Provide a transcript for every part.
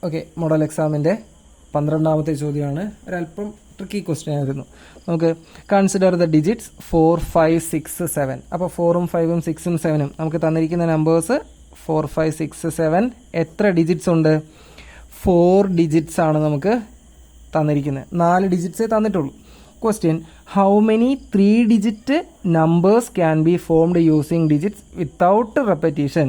Okay, model എക്സാമിൻ്റെ 12ാമത്തെ ചോദ്യമാണ്. ഒരല്പം ട്രിക്കി ക്വസ്റ്റ്യൻ ആയിരുന്നു. നമുക്ക് കൺസിഡർ ദ ഡിജിറ്റ്സ് 4, 5, 6, 7. അപ്പോൾ 4ഉം 5ഉം 6ഉം 7ഉം നമുക്ക് തന്നിരിക്കുന്ന നമ്പേഴ്സ് 4, 5, 6, 7. എത്ര ഡിജിറ്റ്സ് ഉണ്ട്? 4 ഡിജിറ്റ്സ് ആണ് നമുക്ക് തന്നിരിക്കുന്നത്. 4 ഡിജിറ്റ്സേ തന്നിട്ടുള്ളൂ. Question: how many 3 digit numbers can be formed using digits without repetition?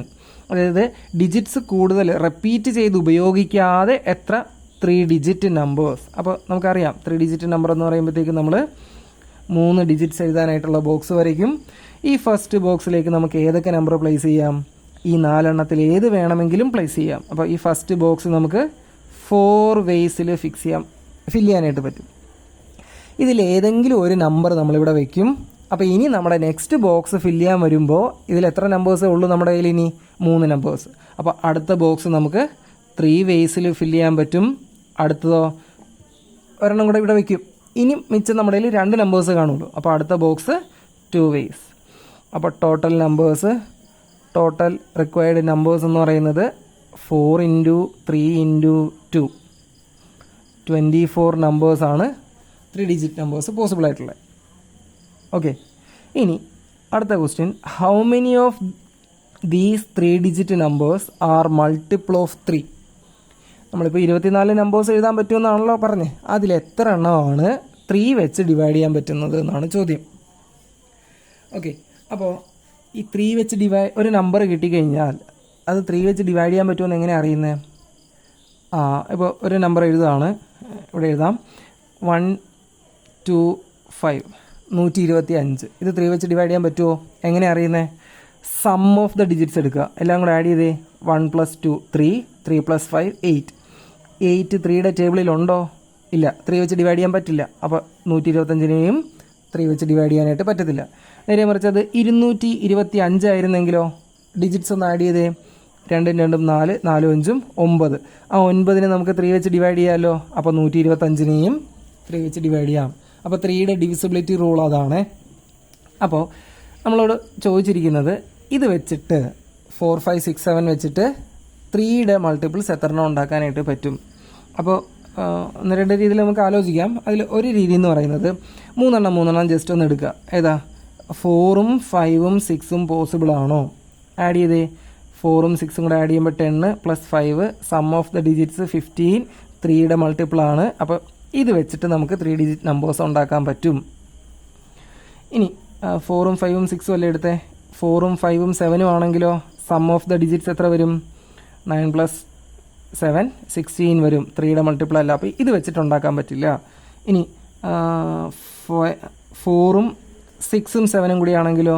അതായത് ഡിജിറ്റ്സ് കൂടുതൽ റിപ്പീറ്റ് ചെയ്ത് ഉപയോഗിക്കാതെ എത്ര 3 ഡിജിറ്റ് നമ്പേഴ്സ്? അപ്പോൾ നമുക്കറിയാം 3 ഡിജിറ്റ് നമ്പർ എന്ന് പറയുമ്പോഴത്തേക്കും നമ്മൾ 3 ഡിജിറ്റ്സ് എഴുതാനായിട്ടുള്ള ബോക്സ് വരയ്ക്കും. ഈ ഫസ്റ്റ് ബോക്സിലേക്ക് നമുക്ക് ഏതൊക്കെ നമ്പർ പ്ലേസ് ചെയ്യാം? ഈ 4 ഏത് വേണമെങ്കിലും പ്ലേസ് ചെയ്യാം. അപ്പോൾ ഈ ഫസ്റ്റ് ബോക്സ് നമുക്ക് 4 വേസിൽ ഫില്ല് ചെയ്യാനായിട്ട് പറ്റും. ഇതിലേതെങ്കിലും ഒരു നമ്പർ നമ്മളിവിടെ വയ്ക്കും. അപ്പോൾ ഇനി നമ്മുടെ നെക്സ്റ്റ് ബോക്സ് ഫില്ല് ചെയ്യാൻ വരുമ്പോൾ ഇതിൽ എത്ര നമ്പേഴ്സേ ഉള്ളൂ നമ്മുടെ കയ്യിൽ? ഇനി 3 നമ്പേഴ്സ്. അപ്പോൾ അടുത്ത ബോക്സ് നമുക്ക് 3 വേസിൽ ഫില്ല് ചെയ്യാൻ പറ്റും. അടുത്തതോ ഒരെണ്ണം കൂടെ ഇവിടെ വയ്ക്കും. ഇനി മിച്ചം നമ്മുടെ കയ്യിൽ 2 നമ്പേഴ്സ് കാണുള്ളൂ. അപ്പോൾ അടുത്ത ബോക്സ് 2 വേസ്. അപ്പോൾ ടോട്ടൽ റിക്വയർഡ് നമ്പേഴ്സ് എന്ന് പറയുന്നത് 4 × 3 × 2 24 നമ്പേഴ്സാണ് 3 ഡിജിറ്റ് നമ്പേഴ്സ് പോസിബിൾ ആയിട്ടുള്ളത്. ഓക്കെ, ഇനി അടുത്ത question: how many of these 3 digit numbers R multiple of 3? നമ്മളിപ്പോൾ 24 നമ്പേഴ്സ് എഴുതാൻ പറ്റുമെന്നാണല്ലോ പറഞ്ഞത്. അതിൽ എത്ര എണ്ണമാണ് 3 വെച്ച് ഡിവൈഡ് ചെയ്യാൻ പറ്റുന്നത് എന്നാണ് ചോദ്യം. ഓക്കെ, അപ്പോൾ ഈ 3 വെച്ച് ഒരു നമ്പർ കിട്ടിക്കഴിഞ്ഞാൽ അത് 3 വെച്ച് ഡിവൈഡ് ചെയ്യാൻ പറ്റുമെന്ന് എങ്ങനെ അറിയുന്നത്? ഇപ്പോൾ ഒരു നമ്പർ എഴുതുകയാണ്. ഇവിടെ എഴുതാം 1, 2, 5 125. ഇത് 3 വെച്ച് ഡിവൈഡ് ചെയ്യാൻ പറ്റുമോ? എങ്ങനെ അറിയുന്നത്? സം ഓഫ് ദ ഡിജിറ്റ്സ് എടുക്കുക. എല്ലാം കൂടെ ആഡ് ചെയ്തേ. 1 + 2 3, 3 + 5 8. 8 3യുടെ ടേബിളിലുണ്ടോ? ഇല്ല. 3 വെച്ച് ഡിവൈഡ് ചെയ്യാൻ പറ്റില്ല. അപ്പോൾ 125നെയും 3 വെച്ച് ഡിവൈഡ് ചെയ്യാനായിട്ട് പറ്റത്തില്ല. നേരെ മറിച്ച് അത് 225 ആയിരുന്നെങ്കിലോ? ഡിജിറ്റ്സ് ഒന്ന് ആഡ് ചെയ്തേ. 2 × 2 4, 4 × 5 9. ആ 9നെ നമുക്ക് 3 വെച്ച് ഡിവൈഡ് ചെയ്യാമല്ലോ. അപ്പോൾ 125നെയും 3 വെച്ച് ഡിവൈഡ് ചെയ്യാം. അപ്പോൾ 3യുടെ ഡിവിസിബിലിറ്റി റൂൾ അതാണ്. അപ്പോൾ നമ്മളോട് ചോദിച്ചിരിക്കുന്നത് ഇത് വെച്ചിട്ട് 4, 5, 6, 7 വെച്ചിട്ട് 3യുടെ മൾട്ടിപ്പിൾസ് എത്രണ്ണം ഉണ്ടാക്കാനായിട്ട് പറ്റും? അപ്പോൾ 1-2 രീതിയിൽ നമുക്ക് ആലോചിക്കാം. അതിൽ ഒരു രീതി എന്ന് പറയുന്നത് 3 ജസ്റ്റ് ഒന്ന് എടുക്കുക. ഏതാ? 4ഉം 5ഉം 6ഉം പോസിബിൾ ആണോ? ആഡ് ചെയ്തേ. 4ഉം 6ഉം കൂടെ ആഡ് ചെയ്യുമ്പോൾ 10 + 5 സം ഓഫ് ദ ഡിജിറ്റ്സ് 15 3യുടെ മൾട്ടിപ്പിൾ ആണ്. അപ്പോൾ ഇത് വെച്ചിട്ട് നമുക്ക് 3 ഡിജിറ്റ് നമ്പേഴ്സ് ഉണ്ടാക്കാൻ പറ്റും. ഇനി 4ഉം 5ഉം 6ഉം അല്ലേ എടുത്തേ. 4ഉം 5ഉം 7ഉം ആണെങ്കിലോ സം ഓഫ് ദ ഡിജിറ്റ്സ് എത്ര വരും? 9 + 7 16 വരും. 3യുടെ മൾട്ടിപ്പിൾ അല്ല. അപ്പോൾ ഇത് വെച്ചിട്ട് ഉണ്ടാക്കാൻ പറ്റില്ല. ഇനി 4ഉം 6ഉം 7ഉം കൂടി ആണെങ്കിലോ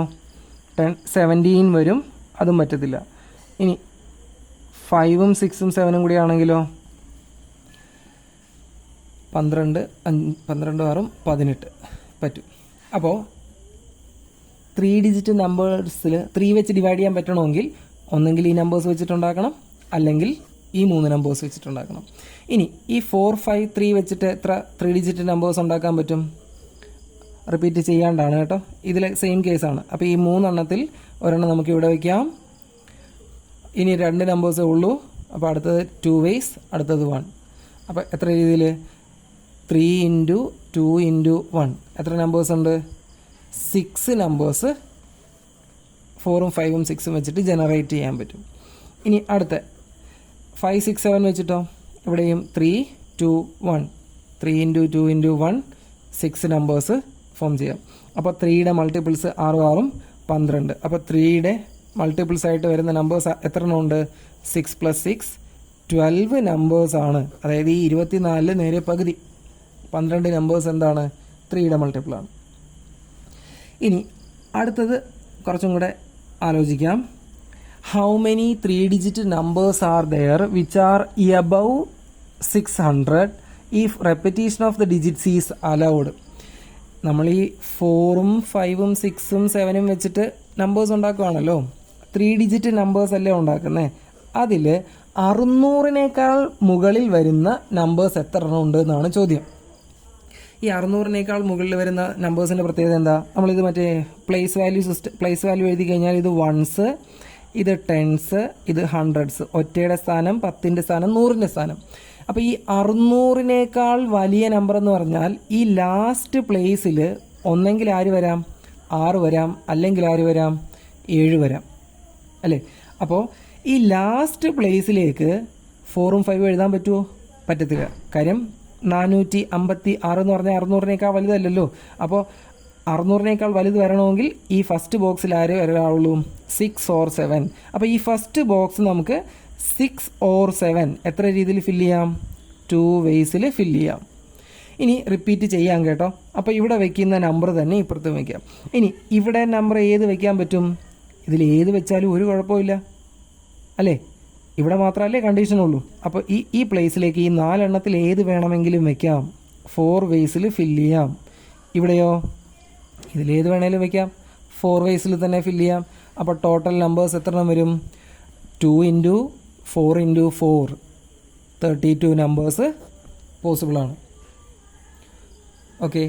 17 വരും. അതും പറ്റത്തില്ല. ഇനി 5ഉം 6ഉം 7ഉം കൂടി ആണെങ്കിലോ 12 6ഉം 18 പറ്റും. അപ്പോൾ 3 ഡിജിറ്റ് നമ്പേഴ്സിൽ 3 വെച്ച് ഡിവൈഡ് ചെയ്യാൻ പറ്റണമെങ്കിൽ ഒന്നെങ്കിൽ ഈ നമ്പേഴ്സ് വെച്ചിട്ടുണ്ടാക്കണം, അല്ലെങ്കിൽ ഈ 3 നമ്പേഴ്സ് വെച്ചിട്ടുണ്ടാക്കണം. ഇനി ഈ 4, 5, 3 വെച്ചിട്ട് എത്ര 3 ഡിജിറ്റ് നമ്പേഴ്സ് ഉണ്ടാക്കാൻ പറ്റും? റിപ്പീറ്റ് ചെയ്യാണ്ടാണ് കേട്ടോ. ഇതിൽ സെയിം കേസാണ്. അപ്പോൾ ഈ 3 ഒരെണ്ണം നമുക്ക് ഇവിടെ വയ്ക്കാം. ഇനി 2 നമ്പേഴ്സേ ഉള്ളൂ. അപ്പോൾ അടുത്തത് 2 വേസ്, അടുത്തത് 1. അപ്പോൾ എത്ര രീതിയിൽ? 3 × 2 × 1. എത്ര നമ്പേഴ്സ് ഉണ്ട്? 6 നമ്പേഴ്സ് 4ഉം 5ഉം 6ഉം വെച്ചിട്ട് ജനറേറ്റ് ചെയ്യാൻ പറ്റും. ഇനി അടുത്ത 5, 6, 7 വെച്ചിട്ടോ ഇവിടെയും 3, 2, 1. 3 × 2 × 1 6 നമ്പേഴ്സ് ഫോം ചെയ്യാം. അപ്പോൾ 3യുടെ മൾട്ടിപ്പിൾസ് 6ഉം 12. അപ്പോൾ 3യുടെ മൾട്ടിപ്പിൾസ് ആയിട്ട് വരുന്ന നമ്പേഴ്സ് എത്ര എണ്ണം ഉണ്ട്? 6 + 6 12 നമ്പേഴ്സാണ്. അതായത് ഈ 24 നേരെ പകുതി 12 നമ്പേഴ്സ് എന്താണ്? 3യുടെ മൾട്ടിപ്പിളാണ്. ഇനി അടുത്തത് കുറച്ചും കൂടെ ആലോചിക്കാം. How many 3 digit numbers are there which are above 600 if repetition of the digits is allowed? നമ്മൾ ഈ 4ഉം 5ഉം 6ഉം 7ഉം വെച്ചിട്ട് നമ്പേഴ്സ് ഉണ്ടാക്കുകയാണല്ലോ. 3 ഡിജിറ്റ് നമ്പേഴ്സ് അല്ലേ ഉണ്ടാക്കുന്നത്. അതിൽ 600-നേക്കാൾ മുകളിൽ വരുന്ന നമ്പേഴ്സ് എത്ര എണ്ണം ഉണ്ട് എന്നാണ് ചോദ്യം. ഈ 600-നേക്കാൾ മുകളിൽ വരുന്ന നമ്പേഴ്സിൻ്റെ പ്രത്യേകത എന്താ? നമ്മളിത് മറ്റേ പ്ലേസ് വാല്യൂ എഴുതി കഴിഞ്ഞാൽ ഇത് വൺസ്, ഇത് ടെൻസ്, ഇത് ഹൺഡ്രഡ്സ്, ഒറ്റയുടെ സ്ഥാനം, 10ൻ്റെ സ്ഥാനം, 100ൻ്റെ സ്ഥാനം. അപ്പോൾ ഈ 600-നേക്കാൾ വലിയ നമ്പർ എന്ന് പറഞ്ഞാൽ ഈ ലാസ്റ്റ് പ്ലേസിൽ ഒന്നെങ്കിൽ ആര് വരാം, 6 വരാം, അല്ലെങ്കിൽ ആര് വരാം, 7 വരാം അല്ലേ. അപ്പോൾ ഈ ലാസ്റ്റ് പ്ലേസിലേക്ക് 4ഉം 5ഉം എഴുതാൻ പറ്റുമോ? പറ്റത്തില്ല. കാര്യം 456 എന്ന് പറഞ്ഞാൽ 600-നേക്കാൾ വലുതല്ലല്ലോ. അപ്പോൾ 600-നേക്കാൾ വലുത് വരണമെങ്കിൽ ഈ ഫസ്റ്റ് ബോക്സിൽ ആര് വരാവുള്ളൂ, 6 or 7. അപ്പോൾ ഈ ഫസ്റ്റ് ബോക്സ് നമുക്ക് 6 or 7 എത്ര രീതിയിൽ ഫില്ല് ചെയ്യാം, 2 വേസിൽ ഫില്ല് ചെയ്യാം. ഇനി റിപ്പീറ്റ് ചെയ്യാം കേട്ടോ. അപ്പോൾ ഇവിടെ വയ്ക്കുന്ന നമ്പർ തന്നെ ഇപ്പുറത്തും വയ്ക്കാം. ഇനി ഇവിടെ നമ്പർ ഏത് വയ്ക്കാൻ പറ്റും, ഇതിൽ ഏത് വെച്ചാലും ഒരു കുഴപ്പമില്ല അല്ലേ. ഇവിടെ മാത്രമല്ലേ കണ്ടീഷനുള്ളൂ. അപ്പോൾ ഈ പ്ലേസിലേക്ക് ഈ 4 എണ്ണത്തിൽ ഏത് വേണമെങ്കിലും വയ്ക്കാം, 4 വേസിൽ ഫില്ല് ചെയ്യാം. ഇവിടെയോ ഇതിലേത് വേണേലും വയ്ക്കാം, 4 വേസിൽ തന്നെ ഫില്ല് ചെയ്യാം. അപ്പോൾ ടോട്ടൽ നമ്പേഴ്സ് എത്ര എണ്ണം വരും, 2 × 4 × 4 32 നമ്പേഴ്സ് പോസിബിളാണ്. ഓക്കെ.